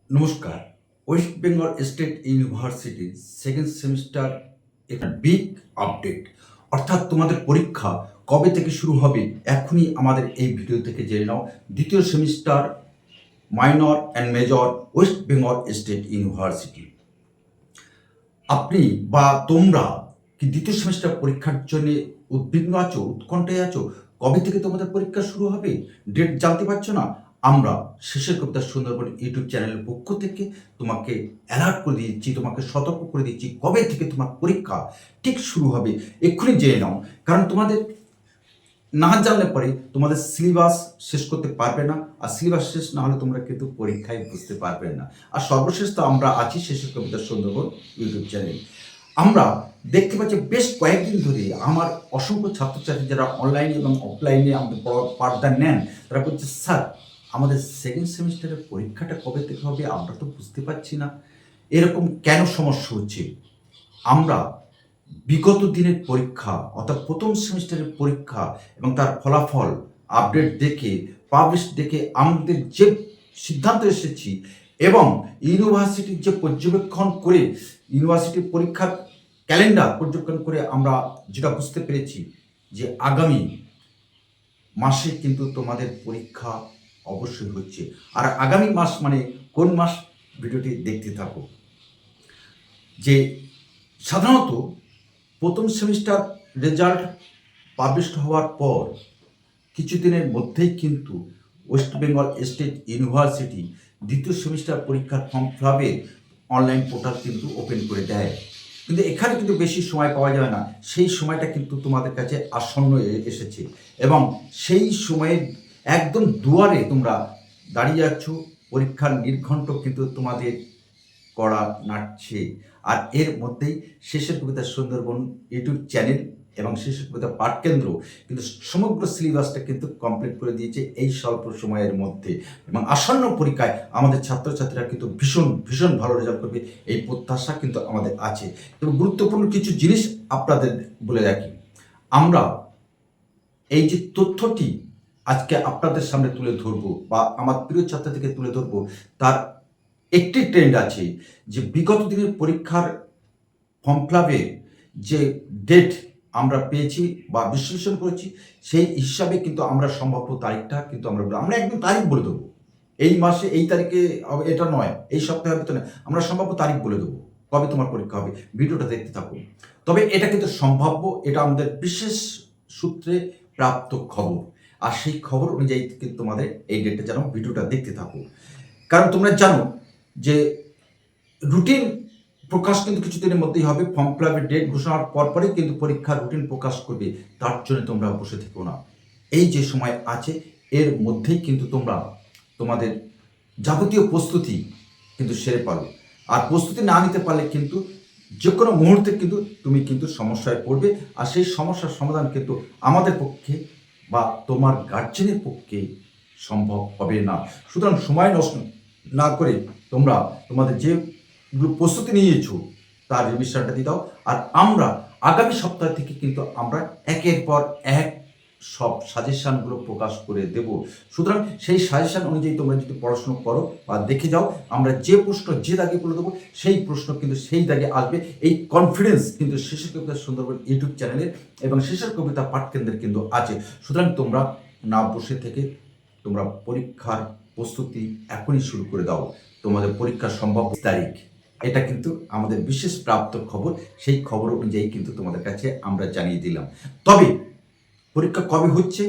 নমস্কার। West Bengal state ইউনিভার্সিটির second semester একটা বিগ আপডেট, অর্থাৎ তোমাদের পরীক্ষা কবে থেকে শুরু হবে এখনই আমাদের এই ভিডিও থেকে জেনে নাও। দ্বিতীয় semester minor and major West Bengal state university. আপনি বা তোমরা কি দ্বিতীয় সেমিস্টার পরীক্ষার জন্য উদ্বিগ্ন আছো, উৎকণ্ঠায় আছো? কবে থেকে তোমাদের পরীক্ষা শুরু হবে, ডেট জানতে পারছো না? আমরা শেষের কবিতা সুন্দরবন ইউটিউব চ্যানেলের পক্ষ থেকে তোমাকে অ্যালার্ট করে দিচ্ছি, তোমাকে সতর্ক করে দিচ্ছি কবে থেকে তোমার পরীক্ষা ঠিক শুরু হবে। এক্ষুনি জেনে নাও, কারণ তোমাদের না জানলে পরে তোমাদের সিলেবাস শেষ করতে পারবে না, আর সিলেবাস শেষ না হলে তোমরা কিন্তু পরীক্ষায় বুঝতে পারবে না। আর সর্বশেষ তো আমরা আছি শেষের কবিতা সুন্দরবন ইউটিউব চ্যানেল। আমরা দেখতে পাচ্ছি বেশ কয়েকদিন ধরে আমার অসংখ্য ছাত্রছাত্রী যারা অনলাইনে এবং অফলাইনে আমাদের পাঠদান নেন, তারা বলছে স্যার আমাদের সেকেন্ড সেমিস্টারের পরীক্ষাটা কবে থেকে হবে আমরা তো বুঝতে পারছি না, এরকম কেন সমস্যা হচ্ছে। আমরা বিগত দিনের পরীক্ষা অর্থাৎ প্রথম সেমিস্টারের পরীক্ষা এবং তার ফলাফল আপডেট দেখে পাবলিশ দেখে আমাদের যে সিদ্ধান্ত এসেছি এবং ইউনিভার্সিটির যে পর্যবেক্ষণ করে ইউনিভার্সিটির পরীক্ষার ক্যালেন্ডার পর্যবেক্ষণ করে আমরা যেটা বুঝতে পেরেছি যে আগামী মাসে কিন্তু তোমাদের পরীক্ষা অবশ্যই হচ্ছে। আর আগামী মাস মানে কোন মাস, ভিডিওটি দেখতে থাকো। যে সাধারণত প্রথম সেমিস্টার রেজাল্ট পাবলিশ হওয়ার পর কিছুদিনের মধ্যেই কিন্তু ওয়েস্ট বেঙ্গল স্টেট ইউনিভার্সিটি দ্বিতীয় সেমিস্টার পরীক্ষার ফর্ম ফিলাপে অনলাইন পোর্টাল কিন্তু ওপেন করে দেয়। কিন্তু এখানে কিন্তু বেশি সময় পাওয়া যাবে না, সেই সময়টা কিন্তু তোমাদের কাছে আসন্ন এসেছে এবং সেই সময়ের একদম দুয়ারে তোমরা দাঁড়িয়ে আছো। পরীক্ষার নির্ঘণ্ট কিন্তু তোমাদের করা নাড়ছে। আর এর মধ্যেই শেষের কবিতা সুন্দরবন ইউটিউব চ্যানেল এবং শেষের কবিতা পাঠকেন্দ্র কিন্তু সমগ্র সিলেবাসটা কিন্তু কমপ্লিট করে দিয়েছে এই স্বল্প সময়ের মধ্যে। এবং আসন্ন পরীক্ষায় আমাদের ছাত্রছাত্রীরা কিন্তু ভীষণ ভীষণ ভালো রেজাল্ট করবে এই প্রত্যাশা কিন্তু আমাদের আছে। এবং গুরুত্বপূর্ণ কিছু জিনিস আপনাদের বলে রাখি, আমরা এই যে তথ্যটি আজকে আপনাদের সামনে তুলে ধরবো বা আমার প্রিয় ছাত্র থেকে তুলে ধরবো, তার একটি ট্রেন্ড আছে যে বিগত দিনের পরীক্ষার ফর্ম ফিলাপের যে ডেট আমরা পেয়েছি বা বিশ্লেষণ করেছি সেই হিসাবে কিন্তু আমরা সম্ভাব্য তারিখটা কিন্তু আমরা একদম তারিখ বলে দেবো। এই মাসে এই তারিখে এটা নয়, এই সপ্তাহের ভিতরে আমরা সম্ভাব্য তারিখ বলে দেবো কবে তোমার পরীক্ষা হবে। ভিডিওটা দেখতে থাকুন। তবে এটা কিন্তু সম্ভাব্য, এটা আমাদের বিশেষ সূত্রে প্রাপ্ত খবর, আর সেই খবর অনুযায়ী কিন্তু তোমাদের এই ডেটটা যেন ভিডিওটা দেখতে থাকো। কারণ তোমরা জানো যে রুটিন প্রকাশ কিন্তু কিছুদিনের মধ্যেই হবে। ফর্ম ফিলাপের ডেট ঘোষণার পরপরই কিন্তু পরীক্ষার রুটিন প্রকাশ করবে, তার জন্য তোমরা বসে থেকো না। এই যে সময় আছে এর মধ্যেই কিন্তু তোমরা তোমাদের যাবতীয় প্রস্তুতি কিন্তু সেরে পারো। আর প্রস্তুতি না নিতে পারলে কিন্তু যে কোনো মুহূর্তে কিন্তু তুমি কিন্তু সমস্যায় পড়বে, আর সেই সমস্যার সমাধান কিন্তু আমাদের পক্ষে বা তোমার গার্জেনের পক্ষে সম্ভব হবে না। সুতরাং সময় নষ্ট না করে তোমরা তোমাদের যে প্রস্তুতি নিয়েছো তার রিভিশনটা দিয়ে দাও। আর আমরা আগামী সপ্তাহ থেকে কিন্তু আমরা একের পর এক সব সাজেশানগুলো প্রকাশ করে দেব। সুতরাং সেই সাজেশান অনুযায়ী তোমরা যদি পড়াশুনো করো বা দেখে যাও, আমরা যে প্রশ্ন যে দাগে বলে দেবো সেই প্রশ্ন কিন্তু সেই দাগে আসবে। এই কনফিডেন্স কিন্তু শেষের কবিতা সুন্দরবন ইউটিউব চ্যানেলের এবং শেষের কবিতা পাঠকেন্দ্রের কিন্তু আছে। সুতরাং তোমরা না বসে থেকে তোমরা পরীক্ষার প্রস্তুতি এখনই শুরু করে দাও। তোমাদের পরীক্ষার সম্ভাব্য তারিখ এটা কিন্তু আমাদের বিশেষ প্রাপ্ত খবর, সেই খবর অনুযায়ী কিন্তু তোমাদের কাছে আমরা জানিয়ে দিলাম। তবে পরীক্ষা কবে হচ্ছে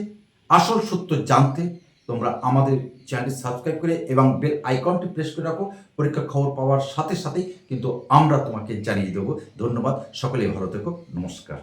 আসল সত্য জানতে তোমরা আমাদের চ্যানেলটি সাবস্ক্রাইব করে এবং বেল আইকনটি প্রেস করে রাখো। পরীক্ষার খবর পাওয়ার সাথে সাথেই কিন্তু আমরা তোমাকে জানিয়ে দেবো। ধন্যবাদ, সকলেই ভালো থেকো, নমস্কার।